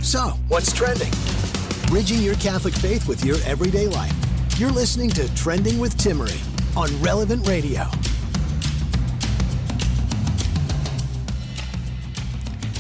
So, what's trending? Bridging your Catholic faith with your everyday life. You're listening to Trending with Timmerie on Relevant Radio.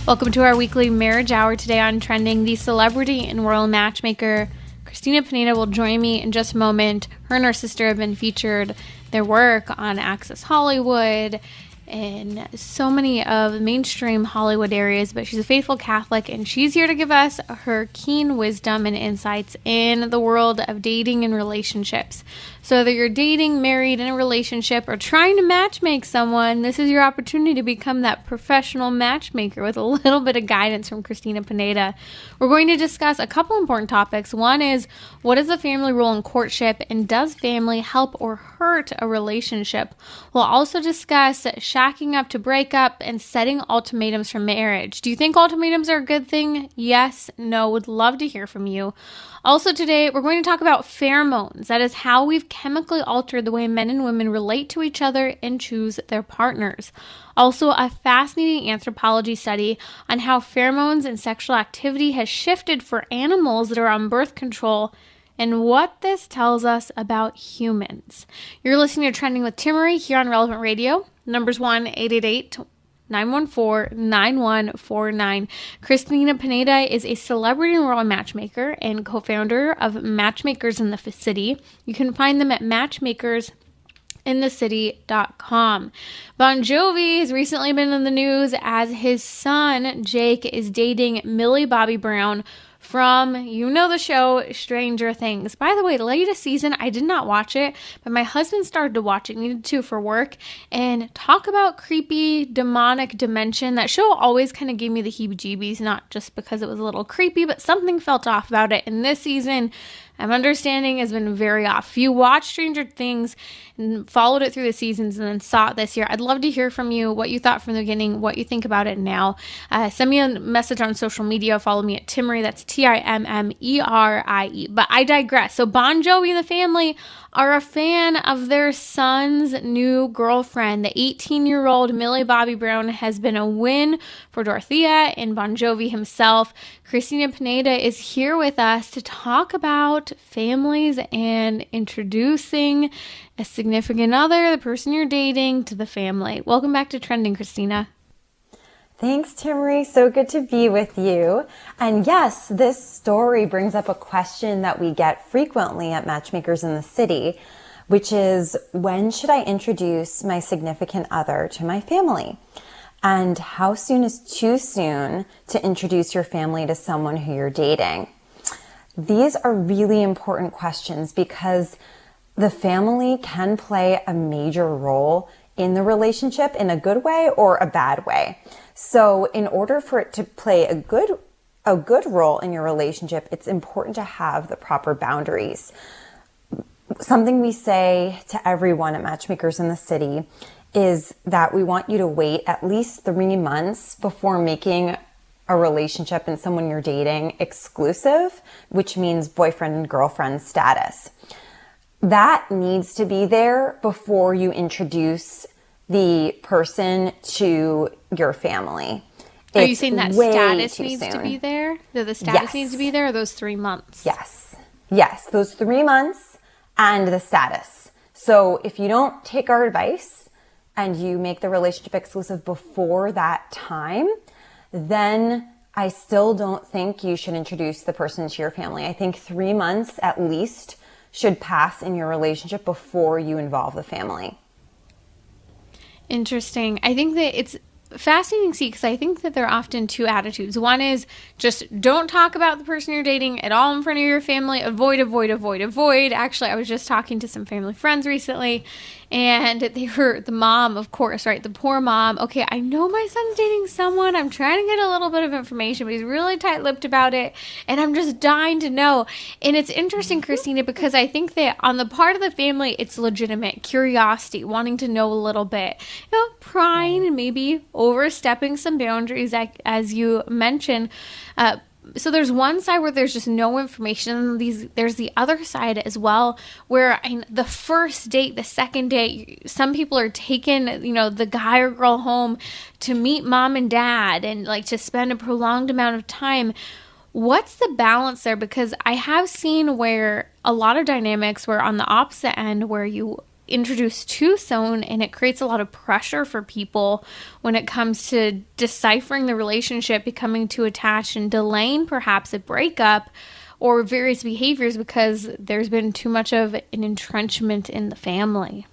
Welcome to our weekly marriage hour. Today on Trending, the celebrity and royal matchmaker Cristina Pineda will join me in just a moment. Her and her sister have been featured, their work on Access Hollywood and so many of the mainstream Hollywood areas, but she's a faithful Catholic and she's here to give us her keen wisdom and insights in the world of dating and relationships. So whether you're dating, married, in a relationship, or trying to matchmake someone, this is your opportunity to become that professional matchmaker with a little bit of guidance from Cristina Pineda. We're going to discuss a couple important topics. One is, what is the family role in courtship, and does family help or hurt a relationship? We'll also discuss shacking up to break up and setting ultimatums for marriage. Do you think ultimatums are a good thing? Yes, no, would love to hear from you. Also today, we're going to talk about pheromones. That is how we've chemically altered the way men and women relate to each other and choose their partners. Also, a fascinating anthropology study on how pheromones and sexual activity has shifted for animals that are on birth control and what this tells us about humans. You're listening to Trending with Timmerie here on Relevant Radio. Numbers 1-888-914-9149. Cristina Pineda is a celebrity and royal matchmaker and co-founder of Matchmakers in the City. You can find them at matchmakersinthecity.com. Bon Jovi has recently been in the news as his son, Jake, is dating Millie Bobby Brown from, you know, the show Stranger Things. By the way, latest season, I did not watch it, but my husband started to watch it, needed to for work, and talk about creepy, demonic dimension. That show always kind of gave me the heebie-jeebies, not just because it was a little creepy, but something felt off about it. And this season, I'm understanding, has been very off. If you watched Stranger Things and followed it through the seasons and then saw it this year, I'd love to hear from you, what you thought from the beginning, what you think about it now. Send me a message on social media. Follow me at Timmerie. That's Timmerie. But I digress. So Bon Jovi and the family are a fan of their son's new girlfriend. The 18-year-old Millie Bobby Brown has been a win for Dorothea and Bon Jovi himself. Cristina Pineda is here with us to talk about families and introducing a significant other, the person you're dating, to the family. Welcome back to Trending, Cristina. Thanks, Timmerie. So good to be with you. And yes, this story brings up a question that we get frequently at Matchmakers in the City, which is, when should I introduce my significant other to my family? And how soon is too soon to introduce your family to someone who you're dating? These are really important questions because the family can play a major role in the relationship in a good way or a bad way. So in order for it to play a good role in your relationship, it's important to have the proper boundaries. Something we say to everyone at Matchmakers in the City is that we want you to wait at least 3 months before making a relationship and someone you're dating exclusive, which means boyfriend and girlfriend status. That needs to be there before you introduce the person to your family. Are you saying that status needs to be there? That the status needs to be there, or those 3 months? Yes, those 3 months and the status. So if you don't take our advice and you make the relationship exclusive before that time, then I still don't think you should introduce the person to your family. I think 3 months at least should pass in your relationship before you involve the family. Interesting. I think that it's fascinating to see, because I think that there are often two attitudes. One is just don't talk about the person you're dating at all in front of your family. Avoid. Actually, I was just talking to some family friends recently, and they were the mom, of course, right? The poor mom. Okay, I know my son's dating someone. I'm trying to get a little bit of information, but he's really tight-lipped about it, and I'm just dying to know. And it's interesting, Cristina, because I think that on the part of the family, it's legitimate curiosity, wanting to know a little bit, prying and maybe overstepping some boundaries, as you mentioned. So there's one side where there's just no information. There's the other side as well, where the first date, the second date, some people are taking, the guy or girl home to meet mom and dad and to spend a prolonged amount of time. What's the balance there? Because I have seen where a lot of dynamics were on the opposite end, where you introduce to someone and it creates a lot of pressure for people when it comes to deciphering the relationship, becoming too attached, and delaying perhaps a breakup or various behaviors because there's been too much of an entrenchment in the family.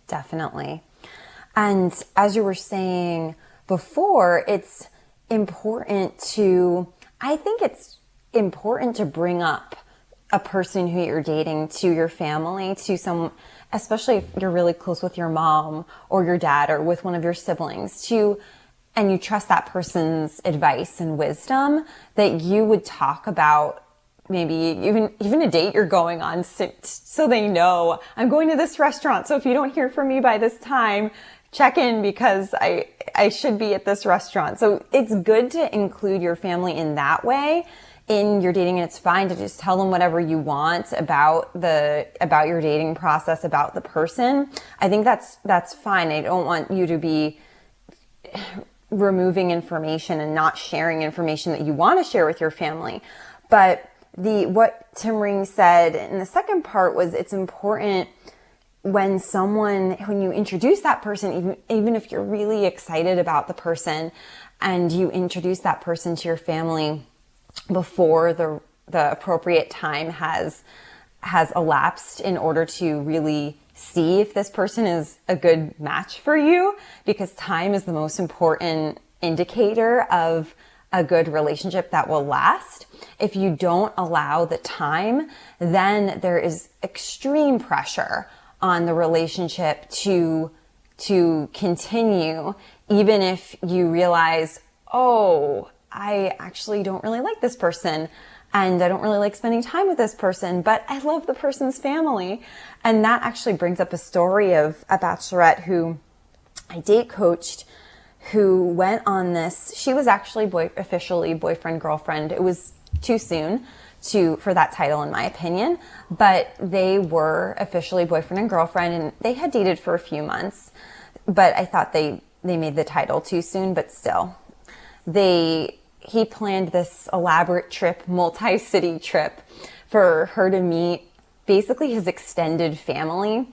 Definitely. And as you were saying before, it's important to bring up a person who you're dating to your family, to some, especially if you're really close with your mom or your dad or with one of your siblings, and you trust that person's advice and wisdom, that you would talk about maybe even a date you're going on, so they know, I'm going to this restaurant, so if you don't hear from me by this time, check in because I should be at this restaurant. So it's good to include your family in that way in your dating, and it's fine to just tell them whatever you want about your dating process, about the person. I think that's fine. I don't want you to be removing information and not sharing information that you want to share with your family. But what Timmerie said in the second part was, it's important when you introduce that person, even if you're really excited about the person and you introduce that person to your family before the appropriate time has elapsed, in order to really see if this person is a good match for you, because time is the most important indicator of a good relationship that will last. If you don't allow the time, then there is extreme pressure on the relationship to continue, even if you realize, oh, I actually don't really like this person and I don't really like spending time with this person, but I love the person's family. And that actually brings up a story of a bachelorette who I date coached, who went on this. She was actually officially boyfriend, girlfriend. It was too soon for that title, in my opinion, but they were officially boyfriend and girlfriend, and they had dated for a few months, but I thought they made the title too soon. But still, he planned this elaborate trip, multi-city trip, for her to meet basically his extended family.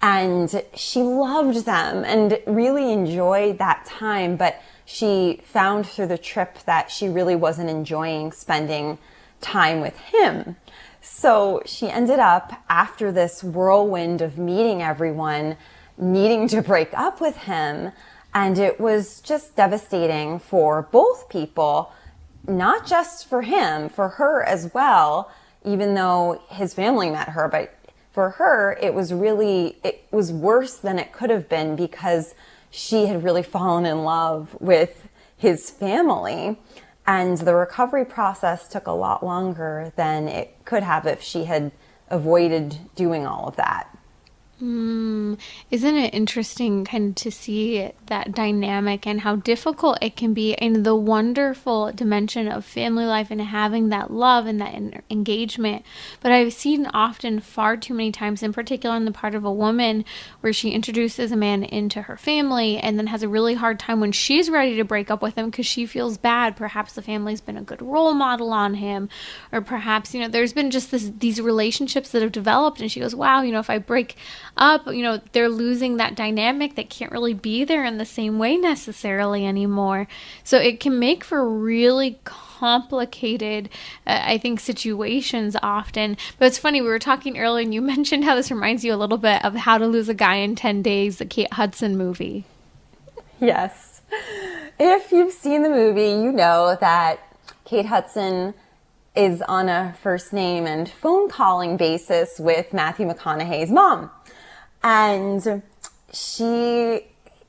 And she loved them and really enjoyed that time, but she found through the trip that she really wasn't enjoying spending time with him. So she ended up, after this whirlwind of meeting everyone, needing to break up with him. And it was just devastating for both people, not just for him, for her as well, even though his family met her. But for her, it was worse than it could have been, because she had really fallen in love with his family. And the recovery process took a lot longer than it could have if she had avoided doing all of that. Isn't it interesting kind of to see that dynamic and how difficult it can be, and the wonderful dimension of family life and having that love and that engagement. But I've seen often, far too many times, in particular on the part of a woman, where she introduces a man into her family and then has a really hard time when she's ready to break up with him because she feels bad. Perhaps the family's been a good role model on him, or perhaps, there's been just these relationships that have developed, and she goes, wow, if I break up, they're losing that dynamic that can't really be there in the same way necessarily anymore. So it can make for really complicated, I think, situations often. But it's funny, we were talking earlier and you mentioned how this reminds you a little bit of How to Lose a Guy in 10 Days, the Kate Hudson movie. Yes. If you've seen the movie, you know that Kate Hudson is on a first name and phone calling basis with Matthew McConaughey's mom. And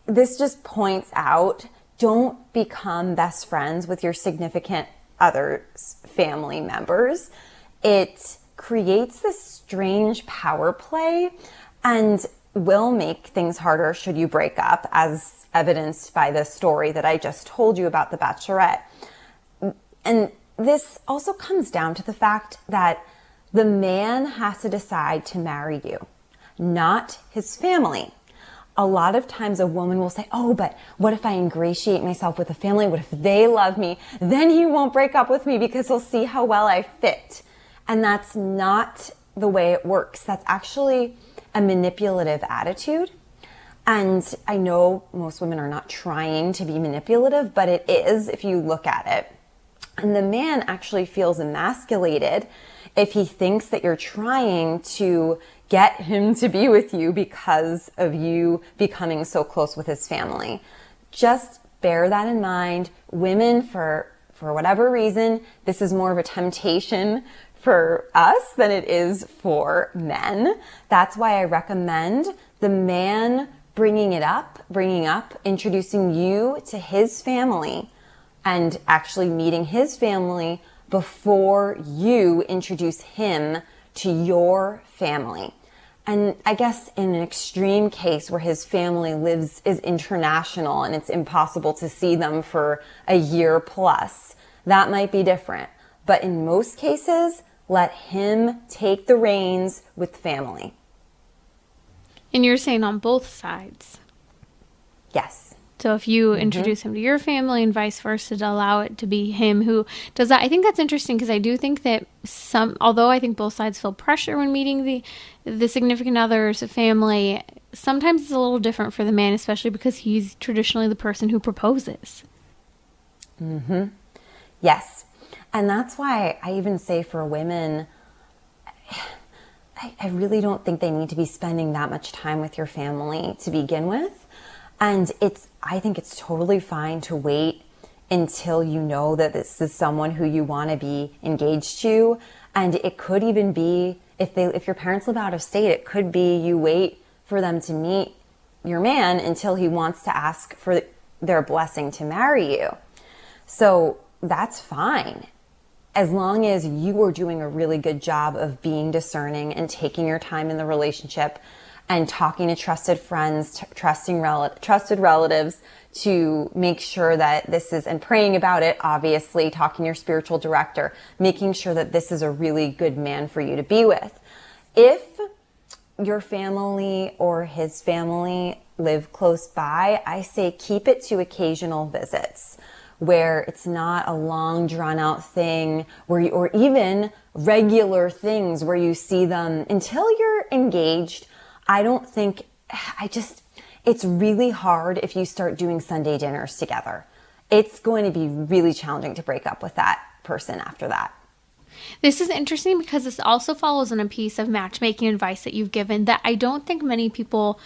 this just points out, don't become best friends with your significant other's family members. It creates this strange power play and will make things harder should you break up, as evidenced by the story that I just told you about the Bachelorette. And this also comes down to the fact that the man has to decide to marry you, not his family. a lot of times a woman will say, oh, but what if I ingratiate myself with a family? What if they love me? Then he won't break up with me because he'll see how well I fit. And that's not the way it works. That's actually a manipulative attitude. And I know most women are not trying to be manipulative, but it is if you look at it. And the man actually feels emasculated if he thinks that you're trying to get him to be with you because of you becoming so close with his family. Just bear that in mind. Women, for whatever reason, this is more of a temptation for us than it is for men. That's why I recommend the man bringing up, introducing you to his family and actually meeting his family before you introduce him to your family. And I guess in an extreme case where his family is international and it's impossible to see them for a year plus, that might be different. But in most cases, let him take the reins with family. And you're saying on both sides? Yes. So if you introduce him to your family and vice versa, to allow it to be him who does that. I think that's interesting because I do think that although I think both sides feel pressure when meeting the significant other's family, sometimes it's a little different for the man, especially because he's traditionally the person who proposes. Yes. And that's why I even say for women, I really don't think they need to be spending that much time with your family to begin with. And I think it's totally fine to wait until you know that this is someone who you want to be engaged to. And it could even be, if your parents live out of state, it could be you wait for them to meet your man until he wants to ask for their blessing to marry you. So that's fine, as long as you are doing a really good job of being discerning and taking your time in the relationship and talking to trusted friends, trusted relatives to make sure that this is, and praying about it, obviously, talking to your spiritual director, making sure that this is a really good man for you to be with. If your family or his family live close by, I say keep it to occasional visits where it's not a long drawn out thing or even regular things where you see them until you're engaged. I don't think, it's really hard if you start doing Sunday dinners together. It's going to be really challenging to break up with that person after that. This is interesting because this also follows on a piece of matchmaking advice that you've given that I don't think many people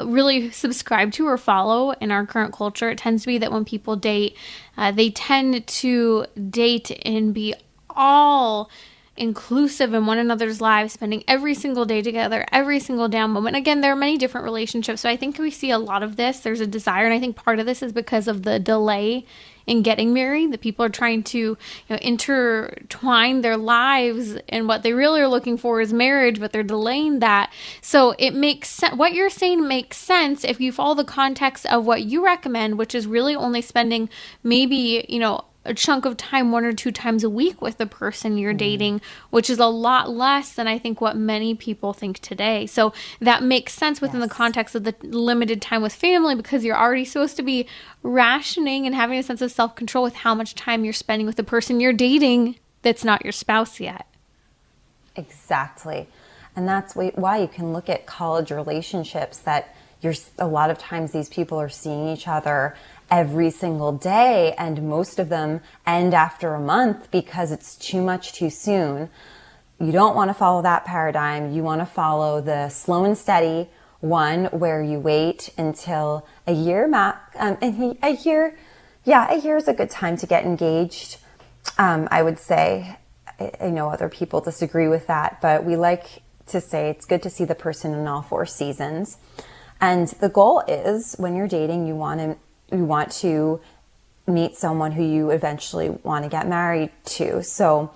really subscribe to or follow in our current culture. It tends to be that when people date, they tend to date and be all inclusive in one another's lives, spending every single day together, every single down moment. Again, there are many different relationships, so I think we see a lot of this. There's a desire, and I think part of this is because of the delay in getting married, that people are trying to intertwine their lives, and what they really are looking for is marriage, but they're delaying that. So it makes sense. What you're saying makes sense if you follow the context of what you recommend, which is really only spending maybe, a chunk of time 1 or 2 times a week with the person you're dating, which is a lot less than I think what many people think today. So that makes sense within the context of the limited time with family, because you're already supposed to be rationing and having a sense of self-control with how much time you're spending with the person you're dating that's not your spouse yet. Exactly. And that's why you can look at college relationships that a lot of times these people are seeing each other every single day, and most of them end after a month because it's too much too soon. You don't want to follow that paradigm. You want to follow the slow and steady one where you wait until a year. A year is a good time to get engaged. I would say. I know other people disagree with that, but we like to say it's good to see the person in all 4 seasons. And the goal is, when you're dating, you want to meet someone who you eventually want to get married to. So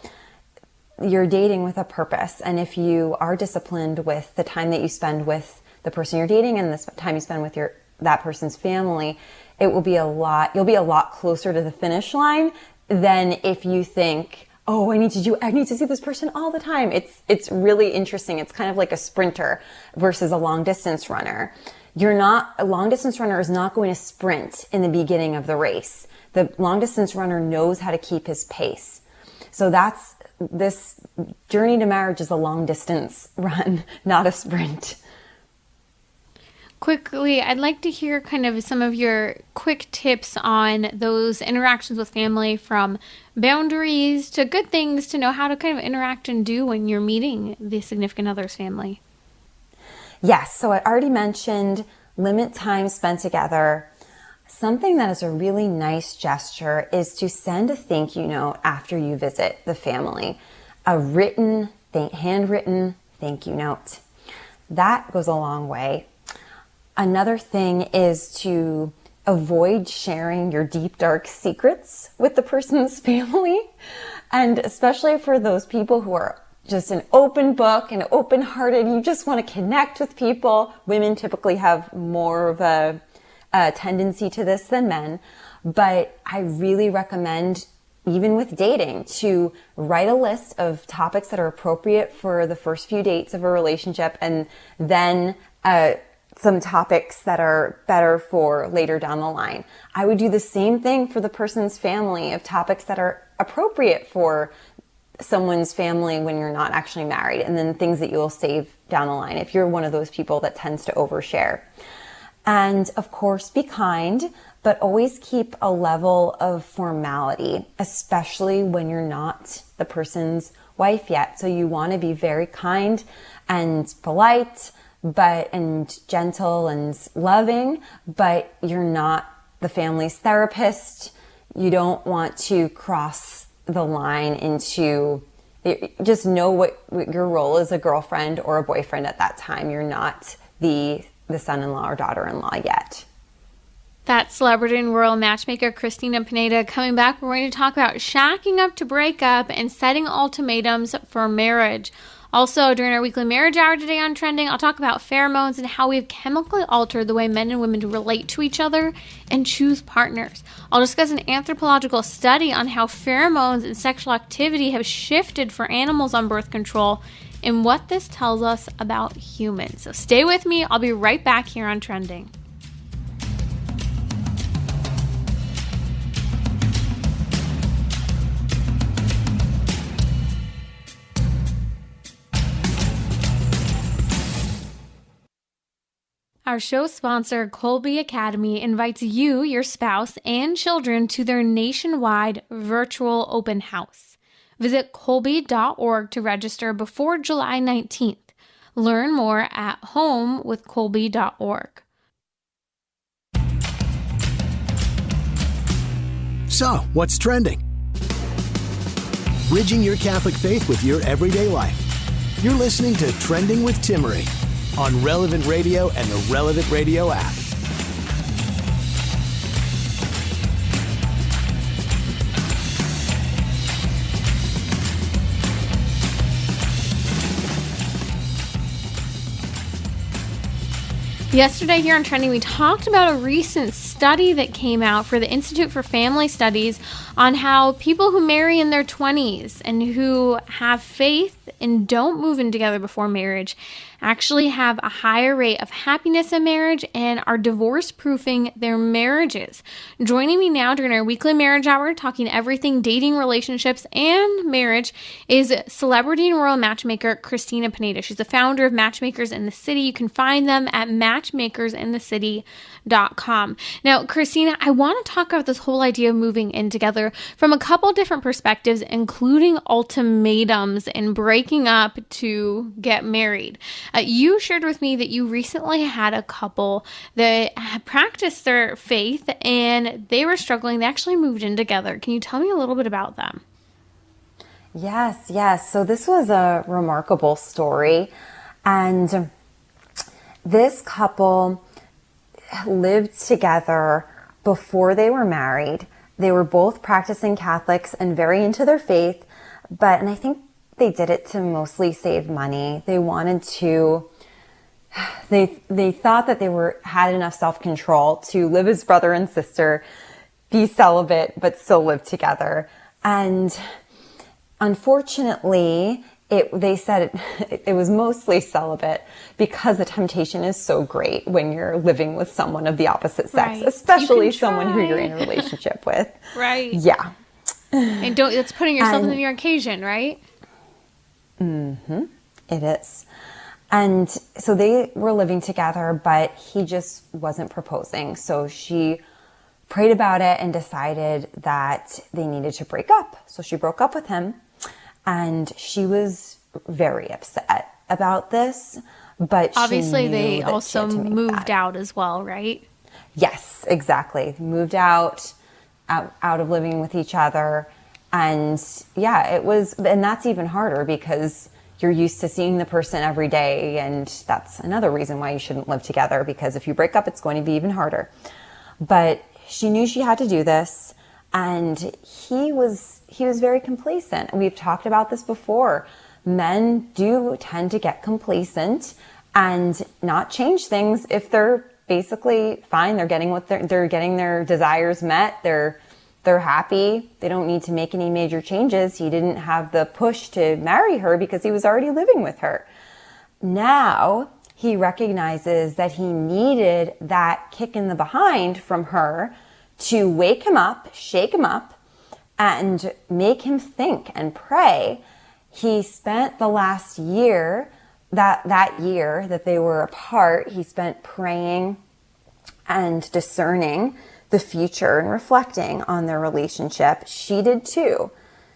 you're dating with a purpose. And if you are disciplined with the time that you spend with the person you're dating and the time you spend with that person's family, you'll be a lot closer to the finish line than if you think, oh, I need to see this person all the time. It's really interesting. It's kind of like a sprinter versus a long distance runner. A long distance runner is not going to sprint in the beginning of the race. The long distance runner knows how to keep his pace. So this journey to marriage is a long distance run, not a sprint. Quickly, I'd like to hear kind of some of your quick tips on those interactions with family, from boundaries to good things to know how to kind of interact and do when you're meeting the significant other's family. Yes, so I already mentioned limit time spent together. Something that is a really nice gesture is to send a thank you note after you visit the family. A handwritten thank you note. That goes a long way. Another thing is to avoid sharing your deep, dark secrets with the person's family. And especially for those people who are just an open book and open-hearted, you just want to connect with people. Women typically have more of a tendency to this than men. But I really recommend, even with dating, to write a list of topics that are appropriate for the first few dates of a relationship, and then some topics that are better for later down the line. I would do the same thing for the person's family, of topics that are appropriate for someone's family when you're not actually married, and then things that you'll save down the line if you're one of those people that tends to overshare. And of course, be kind, but always keep a level of formality, especially when you're not the person's wife yet. So you want to be very kind and polite, and gentle and loving, but you're not the family's therapist. You don't want to cross the line into, just know what your role is, a girlfriend or a boyfriend at that time. You're not the son-in-law or daughter-in-law yet. That's celebrity and royal matchmaker Cristina Pineda. Coming back, we're going to talk about shacking up to break up and setting ultimatums for marriage. Also, during our weekly marriage hour today on Trending, I'll talk about pheromones and how we've chemically altered the way men and women relate to each other and choose partners. I'll discuss an anthropological study on how pheromones and sexual activity have shifted for animals on birth control and what this tells us about humans. So stay with me. I'll be right back here on Trending. Our show sponsor, Colby Academy, invites you, your spouse, and children to their nationwide virtual open house. Visit colby.org to register before July 19th. Learn more at homewithcolby.org. So, what's trending? Bridging your Catholic faith with your everyday life. You're listening to Trending with Timmerie on Relevant Radio and the Relevant Radio app. Yesterday here on Trending, we talked about a recent study that came out for the Institute for Family Studies on how people who marry in their 20s and who have faith and don't move in together before marriage actually have a higher rate of happiness in marriage and are divorce-proofing their marriages. Joining me now during our weekly marriage hour, talking everything dating, relationships, and marriage, is celebrity and royal matchmaker Cristina Pineda. She's the founder of Matchmakers in the City. You can find them at matchmakersinthecity.com. Now, Cristina, I want to talk about this whole idea of moving in together from a couple different perspectives, including ultimatums and breaking up to get married. You shared with me that you recently had a couple that had practiced their faith and they were struggling. They actually moved in together. Can you tell me a little bit about them? Yes. So this was a remarkable story. And this couple lived together before they were married. They were both practicing Catholics and very into their faith. And I think they did it to mostly save money. They wanted to, they thought that had enough self-control to live as brother and sister, be celibate, but still live together. And unfortunately, they said it was mostly celibate because the temptation is so great when you're living with someone of the opposite sex, Right. especially someone who you're in a relationship with. Right. Yeah. And it's putting yourself in your occasion, right? Mm-hmm. It is. And so they were living together, but he just wasn't proposing. So she prayed about it and decided that they needed to break up. So she broke up with him. And she was very upset about this, but obviously she knew they that she also had to make moved that. out as well, right? Yes, exactly. Moved out of living with each other. And yeah, and that's even harder because you're used to seeing the person every day. And that's another reason why you shouldn't live together, because if you break up, it's going to be even harder. But she knew she had to do this. And he was very complacent. We've talked about this before. Men do tend to get complacent and not change things if they're basically fine. They're getting they're getting their desires met. They're happy. They don't need to make any major changes. He didn't have the push to marry her because he was already living with her. Now he recognizes that he needed that kick in the behind from her to wake him up, shake him up, and make him think and pray. He spent the last year, that year that they were apart, he spent praying and discerning the future and reflecting on their relationship. She did too.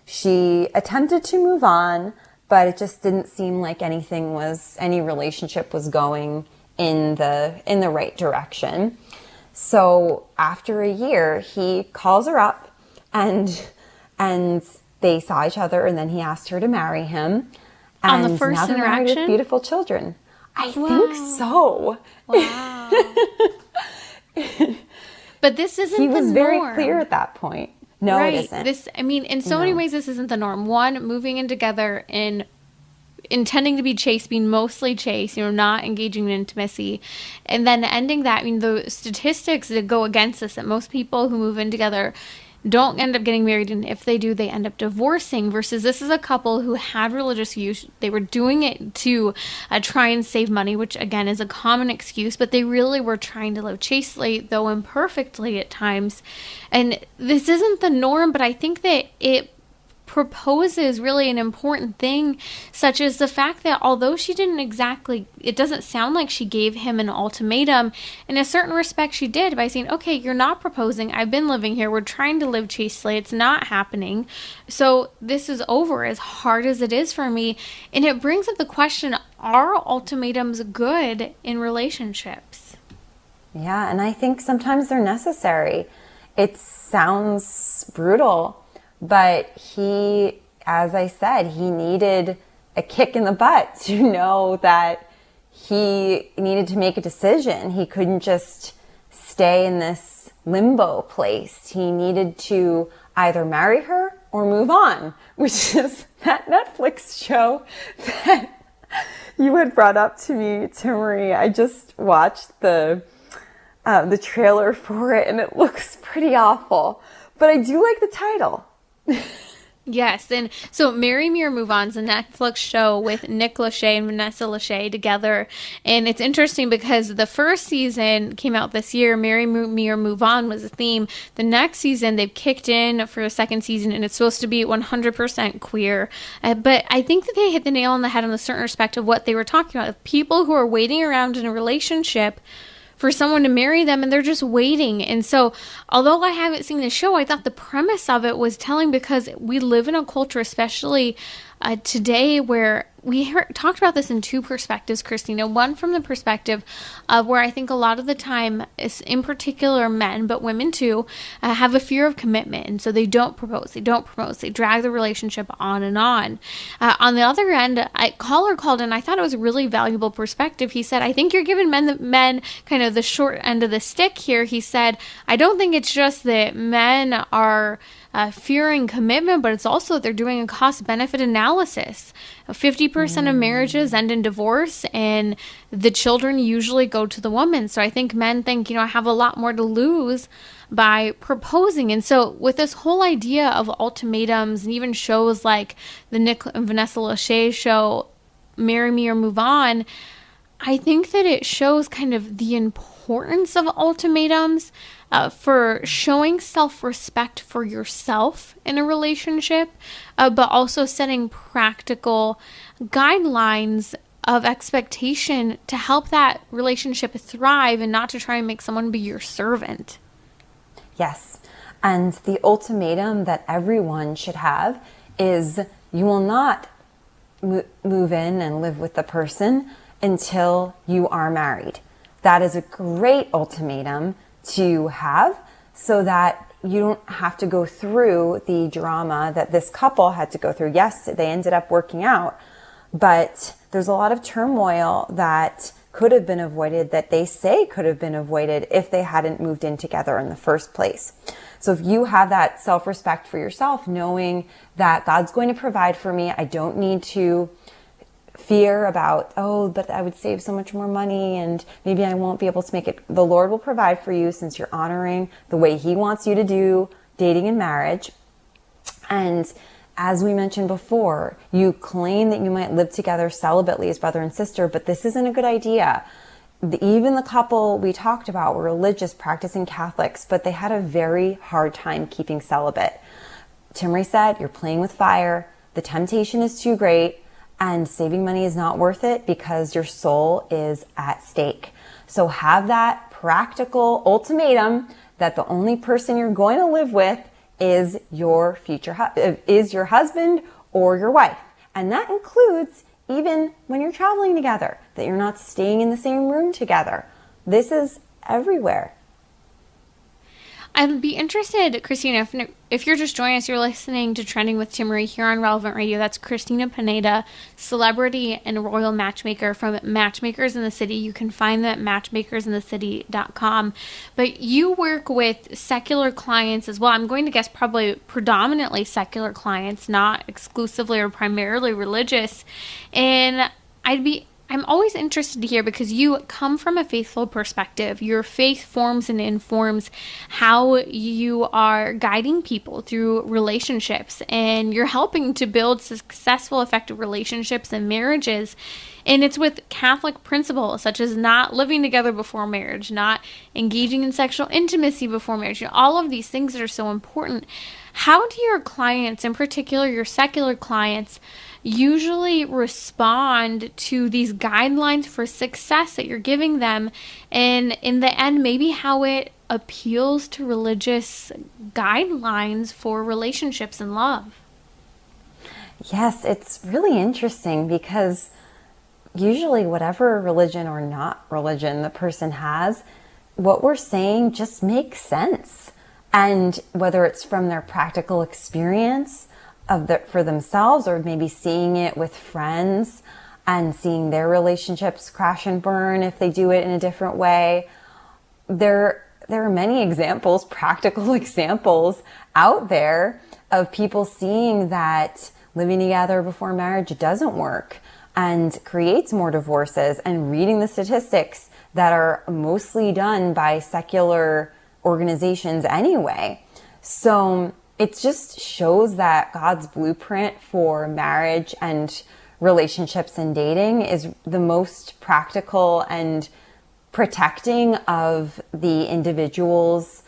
She attempted to move on, but it just didn't seem like any relationship was going in the right direction. So after a year, he calls her up and they saw each other, and then he asked her to marry him. And on the first now they're married interaction? with beautiful children. I think so. Wow. But this isn't He the was norm. very clear at that point. No, right. it isn't. In so many ways, this isn't the norm. One, moving in together and intending to be chaste, being mostly chaste, not engaging in intimacy, and then ending that. The statistics that go against this, that most people who move in together don't end up getting married, and if they do, they end up divorcing, versus this is a couple who had religious views. They were doing it to try and save money, which again is a common excuse, but they really were trying to live chastely, though imperfectly at times. And this isn't the norm, but I think that it proposes really an important thing, such as the fact that although it doesn't sound like she gave him an ultimatum, in a certain respect she did, by saying, okay, you're not proposing, I've been living here, we're trying to live chastely, it's not happening, so this is over, as hard as it is for me. And it brings up the question, are ultimatums good in relationships? Yeah, and I think sometimes they're necessary. It sounds brutal, but he, as I said, he needed a kick in the butt to know that he needed to make a decision. He couldn't just stay in this limbo place. He needed to either marry her or move on, which is that Netflix show that you had brought up to me, Timmerie. I just watched the trailer for it, and it looks pretty awful. But I do like the title. Yes, and so Marry Me or Move On is a Netflix show with Nick Lachey and Vanessa Lachey together, and it's interesting because the first season came out this year. Marry Me or Move On was the theme. The next season they've kicked in for a second season, and it's supposed to be 100% queer, but I think that they hit the nail on the head in a certain respect of what they were talking about, of people who are waiting around in a relationship for someone to marry them, and they're just waiting. And so although I haven't seen the show, I thought the premise of it was telling, because we live in a culture, especially today, where we talked about this in two perspectives, Christina. One from the perspective of where I think a lot of the time, in particular men, but women too, have a fear of commitment. And so they don't propose. They drag the relationship on and on. On the other end, a caller called in. I thought it was a really valuable perspective. He said, I think you're giving men kind of the short end of the stick here. He said, I don't think it's just that men are fearing commitment, but it's also they're doing a cost-benefit analysis. 50% of marriages end in divorce, and the children usually go to the woman. So I think men think, I have a lot more to lose by proposing. And so with this whole idea of ultimatums, and even shows like the Nick and Vanessa Lachey show, Marry Me or Move On, I think that it shows kind of the importance of ultimatums for showing self-respect for yourself in a relationship, but also setting practical guidelines of expectation to help that relationship thrive and not to try and make someone be your servant. Yes. And the ultimatum that everyone should have is you will not move in and live with the person until you are married. That is a great ultimatum to have so that you don't have to go through the drama that this couple had to go through. Yes, they ended up working out, but there's a lot of turmoil that could have been avoided, that they say could have been avoided if they hadn't moved in together in the first place. So if you have that self-respect for yourself, knowing that God's going to provide for me, I don't need to fear about, oh, but I would save so much more money and maybe I won't be able to make it. The Lord will provide for you since you're honoring the way He wants you to do dating and marriage. And as we mentioned before, you claim that you might live together celibately as brother and sister, but this isn't a good idea. Even the couple we talked about were religious, practicing Catholics, but they had a very hard time keeping celibate. Timmerie said, you're playing with fire. The temptation is too great. And saving money is not worth it because your soul is at stake. So have that practical ultimatum that the only person you're going to live with is your is your husband or your wife. And that includes even when you're traveling together, that you're not staying in the same room together. This is everywhere. I'd be interested, Cristina, if you're just joining us, you're listening to Trending with Timmerie here on Relevant Radio. That's Cristina Pineda, celebrity and royal matchmaker from Matchmakers in the City. You can find them at matchmakersinthecity.com. But you work with secular clients as well. I'm going to guess probably predominantly secular clients, not exclusively or primarily religious. And I'm always interested to hear, because you come from a faithful perspective. Your faith forms and informs how you are guiding people through relationships, and you're helping to build successful, effective relationships and marriages. And it's with Catholic principles such as not living together before marriage, not engaging in sexual intimacy before marriage, all of these things that are so important. How do your clients, in particular your secular clients, usually respond to these guidelines for success that you're giving them, and in the end, maybe how it appeals to religious guidelines for relationships and love? Yes, it's really interesting because usually whatever religion or not religion the person has, what we're saying just makes sense. And whether it's from their practical experience for themselves, or maybe seeing it with friends and seeing their relationships crash and burn if they do it in a different way. There are many examples, practical examples out there of people seeing that living together before marriage doesn't work and creates more divorces, and reading the statistics that are mostly done by secular organizations anyway. So it just shows that God's blueprint for marriage and relationships and dating is the most practical and protecting of the individuals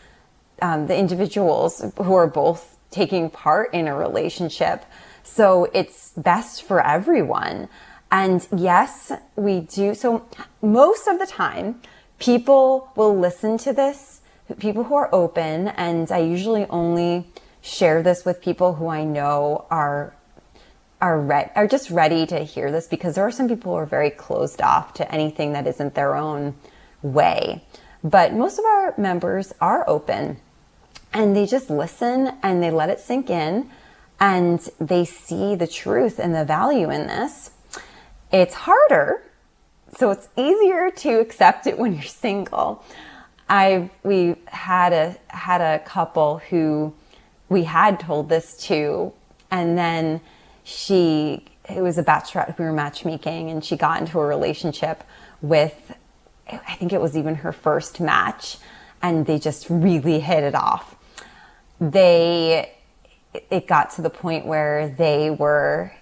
who are both taking part in a relationship. So it's best for everyone. And yes, we do. So most of the time, people will listen to this, people who are open, and I usually only share this with people who I know are just ready to hear this, because there are some people who are very closed off to anything that isn't their own way. But most of our members are open, and they just listen and they let it sink in, and they see the truth and the value in this. It's harder, so it's easier to accept it when you're single. We had a couple who we had told this to, and then it was a bachelorette, we were matchmaking, and she got into a relationship with, I think it was even her first match, and they just really hit it off. It got to the point where they were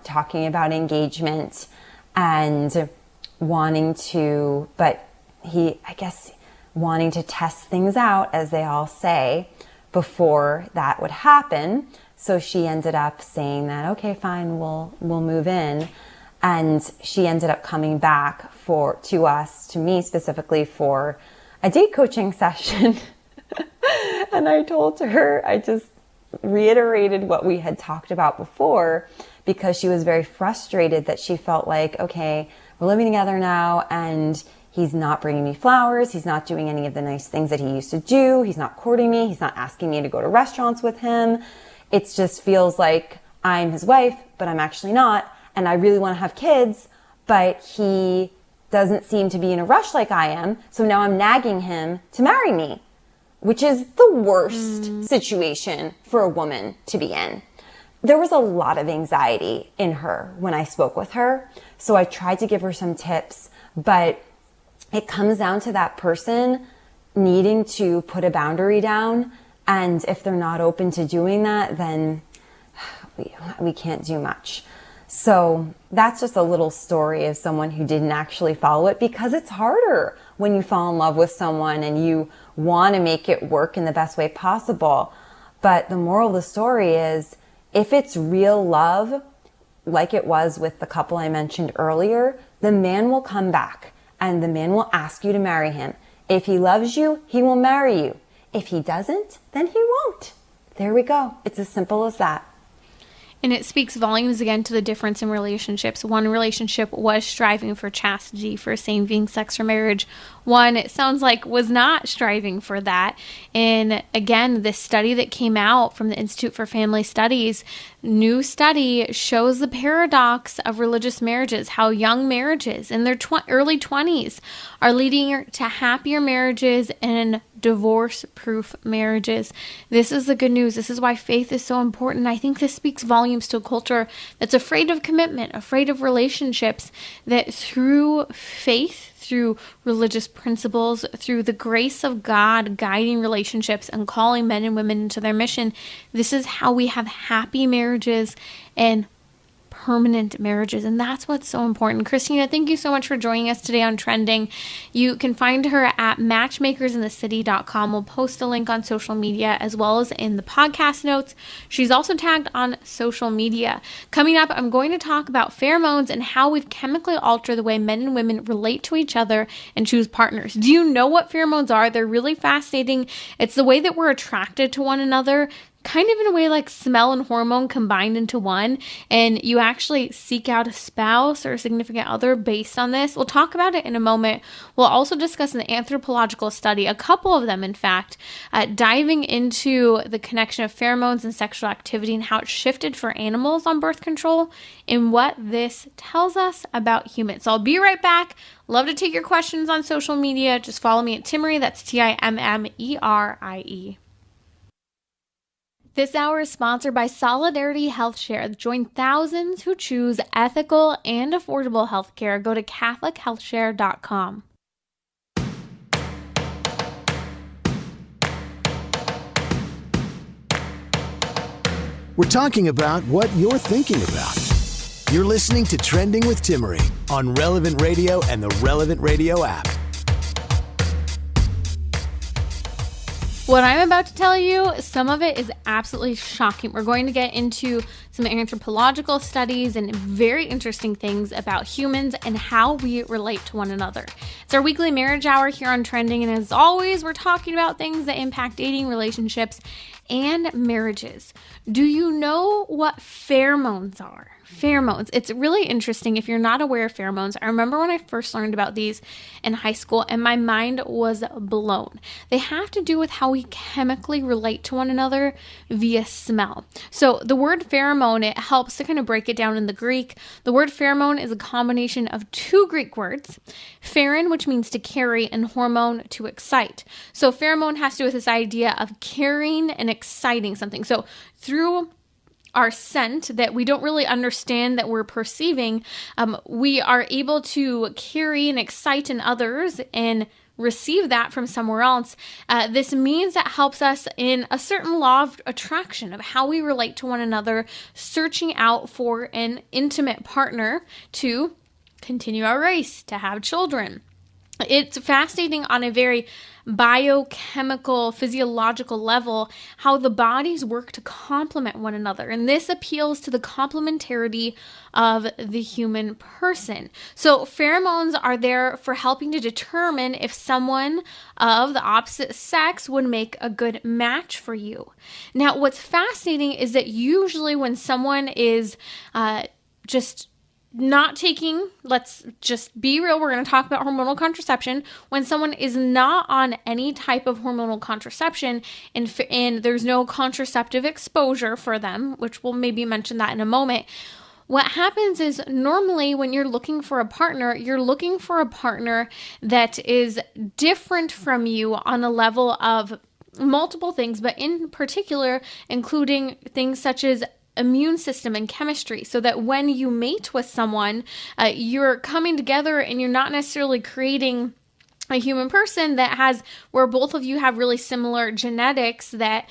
talking about engagement and wanting to test things out, as they all say, before that would happen. So she ended up saying that, okay, fine, we'll move in. And she ended up coming back to me specifically, for a date coaching session. And I told her, I just reiterated what we had talked about before, because she was very frustrated that she felt like, okay, we're living together now and he's not bringing me flowers. He's not doing any of the nice things that he used to do. He's not courting me. He's not asking me to go to restaurants with him. It just feels like I'm his wife, but I'm actually not. And I really want to have kids, but he doesn't seem to be in a rush like I am. So now I'm nagging him to marry me, which is the worst situation for a woman to be in. There was a lot of anxiety in her when I spoke with her. So I tried to give her some tips, but it comes down to that person needing to put a boundary down. And if they're not open to doing that, then we can't do much. So that's just a little story of someone who didn't actually follow it, because it's harder when you fall in love with someone and you want to make it work in the best way possible. But the moral of the story is, if it's real love, like it was with the couple I mentioned earlier, the man will come back and the man will ask you to marry him. If he loves you, he will marry you. If he doesn't, then he won't. There we go. It's as simple as that. And it speaks volumes again to the difference in relationships. One relationship was striving for chastity, for same-sex for marriage. One, it sounds like, was not striving for that. And again, this study that came out from the Institute for Family Studies, new study shows the paradox of religious marriages, how young marriages in their early 20s are leading to happier marriages and divorce-proof marriages. This is the good news. This is why faith is so important. I think this speaks volumes to a culture that's afraid of commitment, afraid of relationships, that through faith, through religious principles, through the grace of God guiding relationships and calling men and women into their mission, this is how we have happy marriages and permanent marriages. And that's what's so important. Cristina, thank you so much for joining us today on Trending. You can find her at matchmakersinthecity.com. We'll post a link on social media as well as in the podcast notes. She's also tagged on social media. Coming up, I'm going to talk about pheromones and how we've chemically altered the way men and women relate to each other and choose partners. Do you know what pheromones are? They're really fascinating. It's the way that we're attracted to one another, kind of in a way like smell and hormone combined into one, and you actually seek out a spouse or a significant other based on this. We'll talk about it in a moment. We'll also discuss an anthropological study, a couple of them in fact, diving into the connection of pheromones and sexual activity and how it shifted for animals on birth control and what this tells us about humans. So I'll be right back. Love to take your questions on social media. Just follow me at Timmerie. That's Timmerie. This hour is sponsored by Solidarity HealthShare. Join thousands who choose ethical and affordable healthcare. Go to CatholicHealthShare.com. We're talking about what you're thinking about. You're listening to Trending with Timmerie on Relevant Radio and the Relevant Radio app. What I'm about to tell you, some of it is absolutely shocking. We're going to get into some anthropological studies and very interesting things about humans and how we relate to one another. It's our weekly marriage hour here on Trending, and as always, we're talking about things that impact dating, relationships, and marriages. Do you know what pheromones are? Pheromones. It's really interesting if you're not aware of pheromones. I remember when I first learned about these in high school and my mind was blown. They have to do with how we chemically relate to one another via smell. So the word pheromone, it helps to kind of break it down in the Greek. The word pheromone is a combination of two Greek words, pheron, which means to carry, and hormone, to excite. So pheromone has to do with this idea of carrying and exciting something. So through our scent that we don't really understand that we're perceiving, we are able to carry and excite in others and receive that from somewhere else. This means that helps us in a certain law of attraction of how we relate to one another, searching out for an intimate partner to continue our race, to have children. It's fascinating on a very biochemical, physiological level how the bodies work to complement one another. And this appeals to the complementarity of the human person. So pheromones are there for helping to determine if someone of the opposite sex would make a good match for you. Now, what's fascinating is that usually when someone is just not taking, let's just be real, we're going to talk about hormonal contraception. When someone is not on any type of hormonal contraception and there's no contraceptive exposure for them, which we'll maybe mention that in a moment, what happens is normally when you're looking for a partner, you're looking for a partner that is different from you on a level of multiple things, but in particular, including things such as immune system and chemistry, so that when you mate with someone, you're coming together and you're not necessarily creating a human person that has, where both of you have really similar genetics, that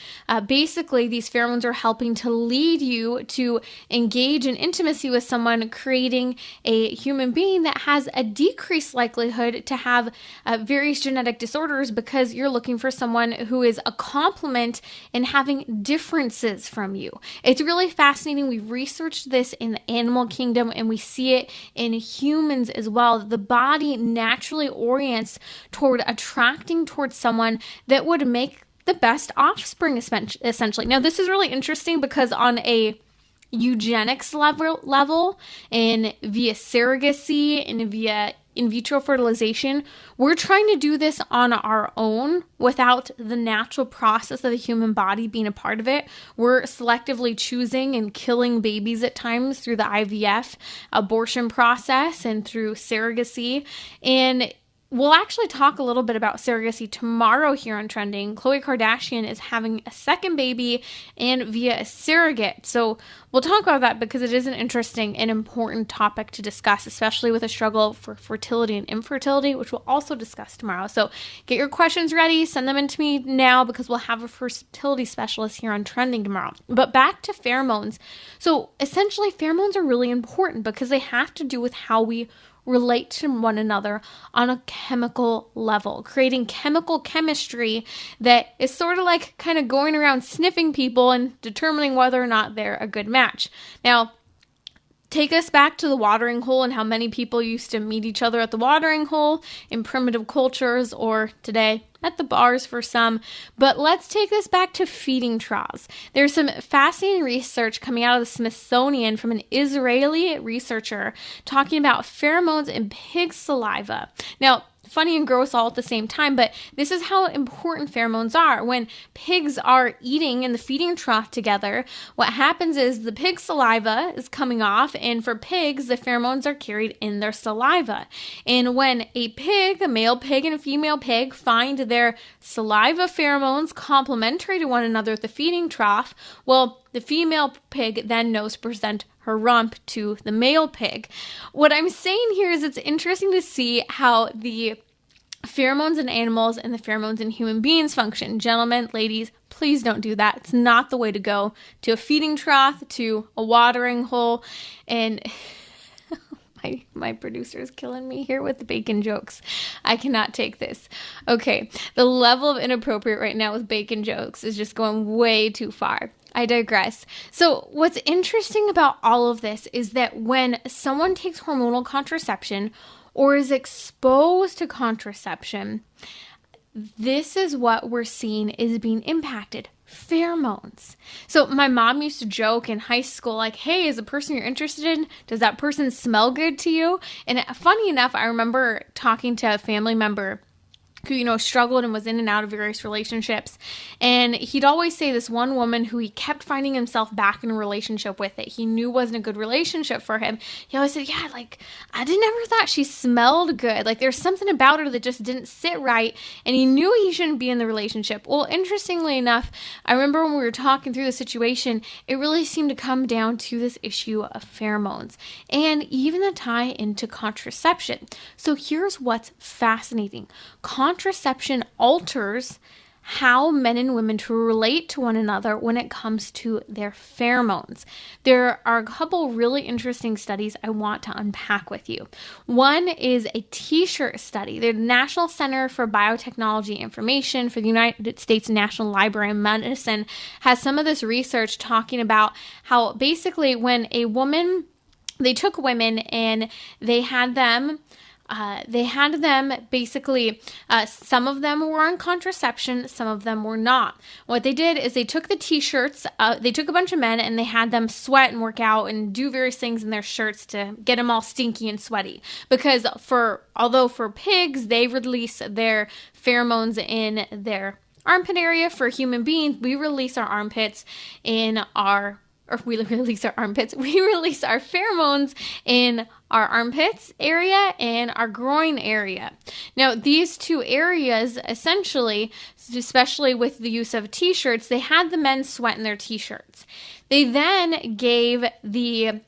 basically these pheromones are helping to lead you to engage in intimacy with someone, creating a human being that has a decreased likelihood to have various genetic disorders, because you're looking for someone who is a complement in having differences from you. It's really fascinating. We've researched this in the animal kingdom and we see it in humans as well. The body naturally orients toward attracting towards someone that would make the best offspring, essentially. Now, this is really interesting because on a eugenics level and via surrogacy and via in vitro fertilization, we're trying to do this on our own without the natural process of the human body being a part of it. We're selectively choosing and killing babies at times through the IVF abortion process and through surrogacy. And we'll actually talk a little bit about surrogacy tomorrow here on Trending. Khloe Kardashian is having a second baby and via a surrogate. So we'll talk about that because it is an interesting and important topic to discuss, especially with a struggle for fertility and infertility, which we'll also discuss tomorrow. So get your questions ready, send them in to me now because we'll have a fertility specialist here on Trending tomorrow. But back to pheromones. So essentially pheromones are really important because they have to do with how we relate to one another on a chemical level, creating chemical chemistry that is sort of like kind of going around sniffing people and determining whether or not they're a good match. Now, take us back to the watering hole and how many people used to meet each other at the watering hole in primitive cultures, or today at the bars for some. But let's take this back to feeding troughs. There's some fascinating research coming out of the Smithsonian from an Israeli researcher talking about pheromones in pig saliva. Now, funny and gross all at the same time, but this is how important pheromones are. When pigs are eating in the feeding trough together, what happens is the pig saliva is coming off, and for pigs, the pheromones are carried in their saliva. And when a pig, a male pig and a female pig, find their saliva pheromones complementary to one another at the feeding trough, well, the female pig then knows to present her rump to the male pig. What I'm saying here is it's interesting to see how the pheromones in animals and the pheromones in human beings function. Gentlemen, ladies, please don't do that. It's not the way to go to a feeding trough, to a watering hole. And my producer is killing me here with the bacon jokes. I cannot take this. Okay, the level of inappropriate right now with bacon jokes is just going way too far. I digress. So what's interesting about all of this is that when someone takes hormonal contraception or is exposed to contraception, this is what we're seeing is being impacted. Pheromones. So my mom used to joke in high school, like, hey, is the person you're interested in, does that person smell good to you? And funny enough, I remember talking to a family member who, struggled and was in and out of various relationships. And he'd always say this one woman who he kept finding himself back in a relationship with that he knew wasn't a good relationship for him. He always said, yeah, like, I never thought she smelled good. Like, there's something about her that just didn't sit right. And he knew he shouldn't be in the relationship. Well, interestingly enough, I remember when we were talking through the situation, it really seemed to come down to this issue of pheromones and even the tie into contraception. So here's what's fascinating. contraception alters how men and women to relate to one another when it comes to their pheromones. There are a couple really interesting studies I want to unpack with you. One is a t-shirt study. The National Center for Biotechnology Information for the United States National Library of Medicine has some of this research talking about how basically when they took women and they had them basically, some of them were on contraception, some of them were not. What they did is they took the t-shirts, they took a bunch of men and they had them sweat and work out and do various things in their shirts to get them all stinky and sweaty. Because although for pigs, they release their pheromones in their armpit area, for human beings, we release our armpits we release our pheromones in our armpits area and our groin area. Now, these two areas, essentially, especially with the use of t-shirts, they had the men sweat in their t-shirts. They then gave the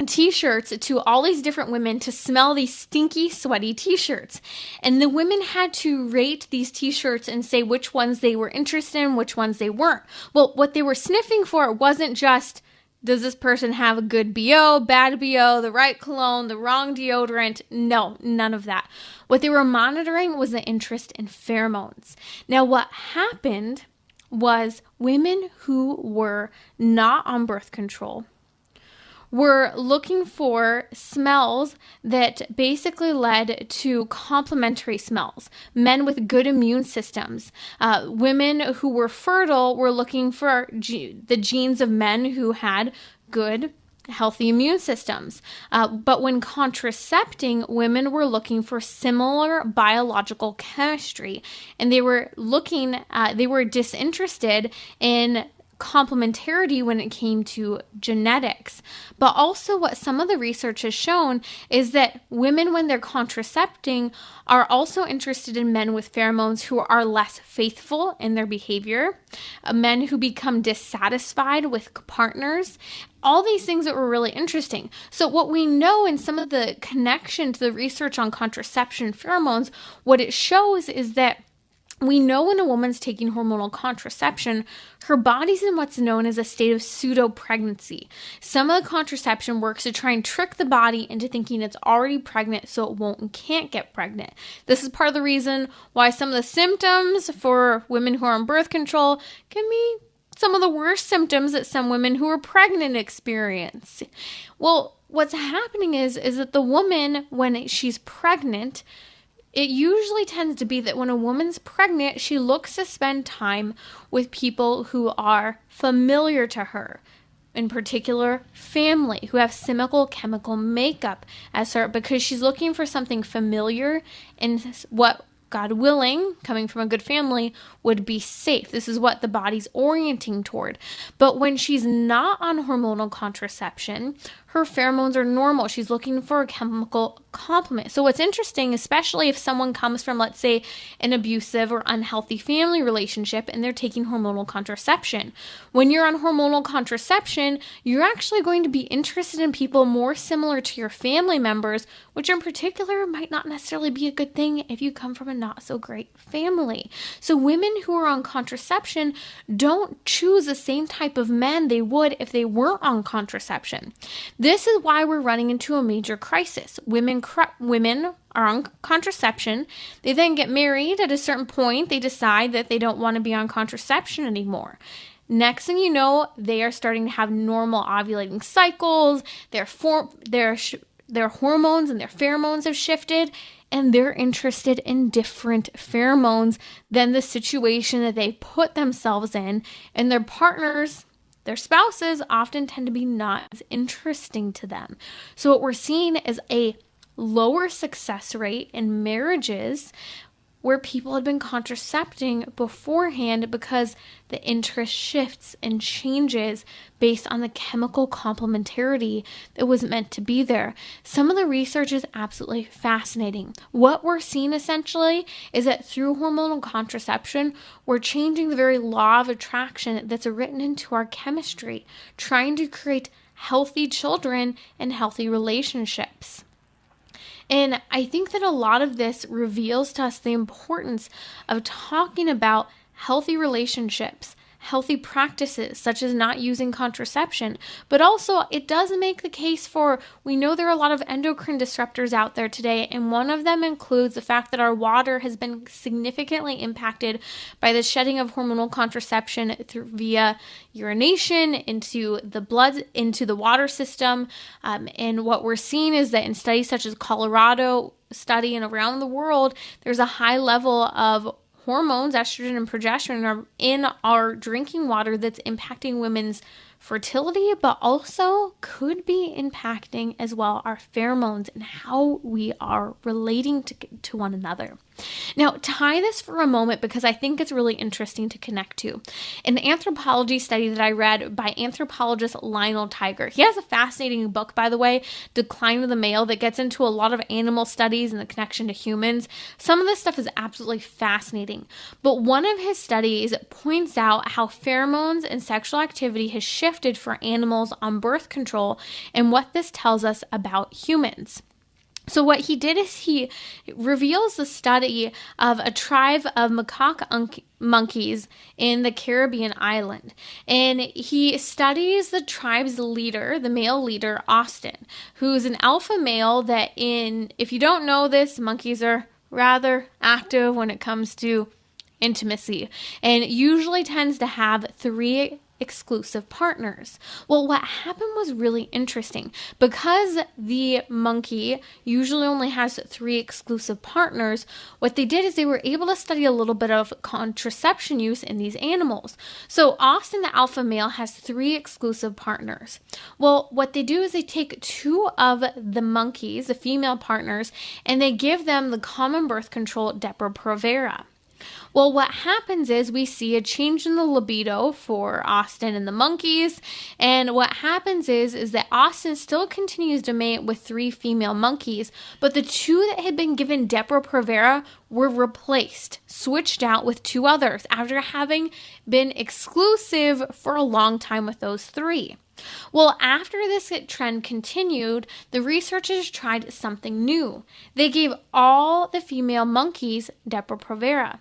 t-shirts to all these different women to smell these stinky, sweaty t-shirts. And the women had to rate these t-shirts and say which ones they were interested in, which ones they weren't. Well, what they were sniffing for wasn't just, does this person have a good BO, bad BO, the right cologne, the wrong deodorant? No, none of that. What they were monitoring was the interest in pheromones. Now, what happened was women who were not on birth control were looking for smells that basically led to complementary smells. Men with good immune systems. Women who were fertile were looking for the genes of men who had good, healthy immune systems. But when contracepting, women were looking for similar biological chemistry. And they were disinterested in complementarity when it came to genetics. But also what some of the research has shown is that women, when they're contracepting, are also interested in men with pheromones who are less faithful in their behavior, men who become dissatisfied with partners, all these things that were really interesting. So what we know in some of the connection to the research on contraception pheromones, what it shows is that we know when a woman's taking hormonal contraception, her body's in what's known as a state of pseudo-pregnancy. Some of the contraception works to try and trick the body into thinking it's already pregnant so it won't and can't get pregnant. This is part of the reason why some of the symptoms for women who are on birth control can be some of the worst symptoms that some women who are pregnant experience. Well, what's happening is that the woman, when she's pregnant, it usually tends to be that when a woman's pregnant, she looks to spend time with people who are familiar to her. In particular, family, who have similar chemical makeup as her, because she's looking for something familiar and what, God willing, coming from a good family, would be safe. This is what the body's orienting toward. But when she's not on hormonal contraception, her pheromones are normal. She's looking for a chemical complement. So what's interesting, especially if someone comes from, let's say, an abusive or unhealthy family relationship and they're taking hormonal contraception. When you're on hormonal contraception, you're actually going to be interested in people more similar to your family members, which in particular might not necessarily be a good thing if you come from a not so great family. So women who are on contraception don't choose the same type of men they would if they weren't on contraception. This is why we're running into a major crisis. Women are on contraception. They then get married. At a certain point, they decide that they don't want to be on contraception anymore. Next thing you know, they are starting to have normal ovulating cycles. Their hormones and their pheromones have shifted, and they're interested in different pheromones than the situation that they put themselves in, and their partners, their spouses, often tend to be not as interesting to them. So what we're seeing is a lower success rate in marriages where people had been contracepting beforehand because the interest shifts and changes based on the chemical complementarity that was meant to be there. Some of the research is absolutely fascinating. What we're seeing essentially is that through hormonal contraception, we're changing the very law of attraction that's written into our chemistry, trying to create healthy children and healthy relationships. And I think that a lot of this reveals to us the importance of talking about healthy relationships, healthy practices such as not using contraception, but also it does make the case for, we know there are a lot of endocrine disruptors out there today, and one of them includes the fact that our water has been significantly impacted by the shedding of hormonal contraception via urination into the blood, into the water system. And what we're seeing is that in studies such as Colorado study and around the world, there's a high level of hormones, estrogen and progesterone, are in our drinking water that's impacting women's fertility, but also could be impacting as well our pheromones and how we are relating to one another. Now, tie this for a moment because I think it's really interesting to connect to. In the anthropology study that I read by anthropologist Lionel Tiger, he has a fascinating book, by the way, Decline of the Male, that gets into a lot of animal studies and the connection to humans. Some of this stuff is absolutely fascinating, but one of his studies points out how pheromones and sexual activity has shifted for animals on birth control and what this tells us about humans. So what he did is he reveals the study of a tribe of macaque monkeys in the Caribbean island. And he studies the tribe's leader, the male leader, Austin, who's an alpha male that if you don't know this, monkeys are rather active when it comes to intimacy and usually tends to have 3 exclusive partners. Well, what happened was really interesting. Because the monkey usually only has 3 exclusive partners, what they did is they were able to study a little bit of contraception use in these animals. So Austin, the alpha male, has 3 exclusive partners. Well, what they do is they take 2 of the monkeys, the female partners, and they give them the common birth control Depo-Provera. Well, what happens is we see a change in the libido for Austin and the monkeys. And what happens is that Austin still continues to mate with 3 female monkeys, but the 2 that had been given Depo-Provera were replaced, switched out with 2 others after having been exclusive for a long time with those 3. Well, after this trend continued, the researchers tried something new. They gave all the female monkeys Depo-Provera.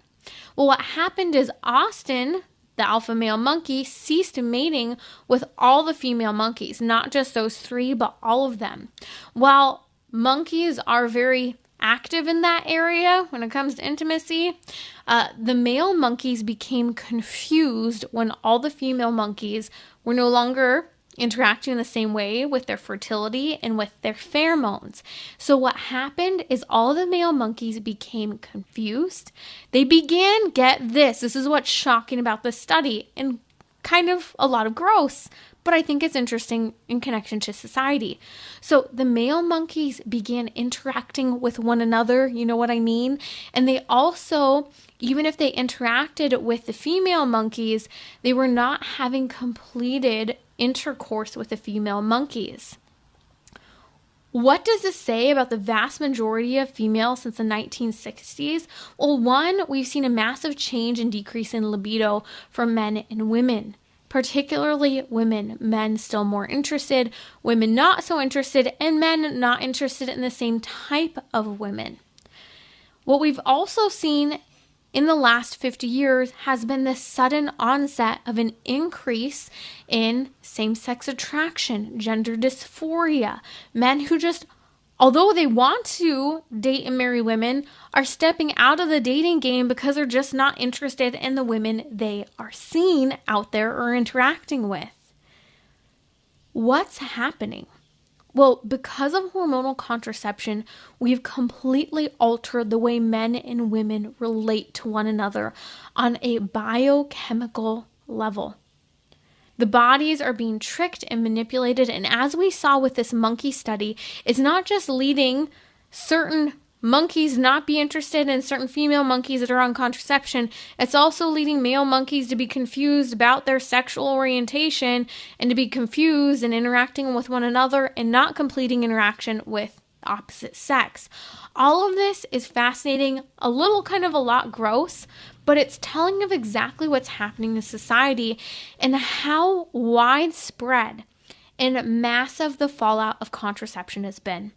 Well, what happened is Austin, the alpha male monkey, ceased mating with all the female monkeys, not just those 3, but all of them. While monkeys are very active in that area when it comes to intimacy, the male monkeys became confused when all the female monkeys were no longer interacting in the same way with their fertility and with their pheromones. So what happened is all the male monkeys became confused. They began, get this is what's shocking about this study and kind of a lot of gross, but I think it's interesting in connection to society. So the male monkeys began interacting with one another, you know what I mean? And they also, even if they interacted with the female monkeys, they were not having completed intercourse with the female monkeys. What does this say about the vast majority of females since the 1960s? Well, one, we've seen a massive change and decrease in libido for men and women, particularly women. Men still more interested, women not so interested, and men not interested in the same type of women. What we've also seen in the last 50 years has been the sudden onset of an increase in same-sex attraction, gender dysphoria. Men who just, although they want to date and marry women, are stepping out of the dating game because they're just not interested in the women they are seeing out there or interacting with. What's happening? Well, because of hormonal contraception, we've completely altered the way men and women relate to one another on a biochemical level. The bodies are being tricked and manipulated, and as we saw with this monkey study, it's not just leading certain monkeys not be interested in certain female monkeys that are on contraception. It's also leading male monkeys to be confused about their sexual orientation and to be confused and interacting with one another and not completing interaction with the opposite sex. All of this is fascinating, a lot gross, but it's telling of exactly what's happening in society and how widespread and massive the fallout of contraception has been.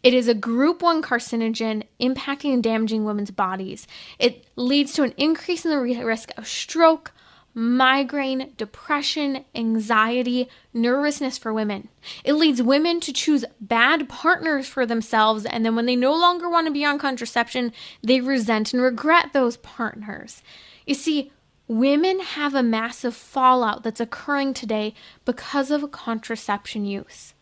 It is a group 1 carcinogen impacting and damaging women's bodies. It leads to an increase in the risk of stroke, migraine, depression, anxiety, nervousness for women. It leads women to choose bad partners for themselves, and then when they no longer want to be on contraception, they resent and regret those partners. You see, women have a massive fallout that's occurring today because of contraception use.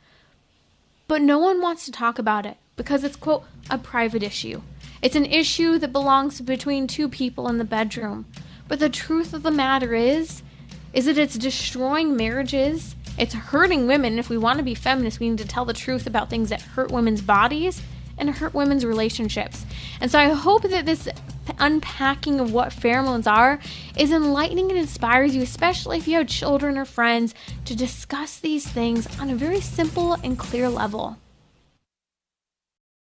But no one wants to talk about it because it's, quote, a private issue. It's an issue that belongs between 2 people in the bedroom. But the truth of the matter is that it's destroying marriages. It's hurting women. If we want to be feminists, we need to tell the truth about things that hurt women's bodies and hurt women's relationships. And so I hope that this unpacking of what pheromones are is enlightening and inspires you, especially if you have children or friends, to discuss these things on a very simple and clear level.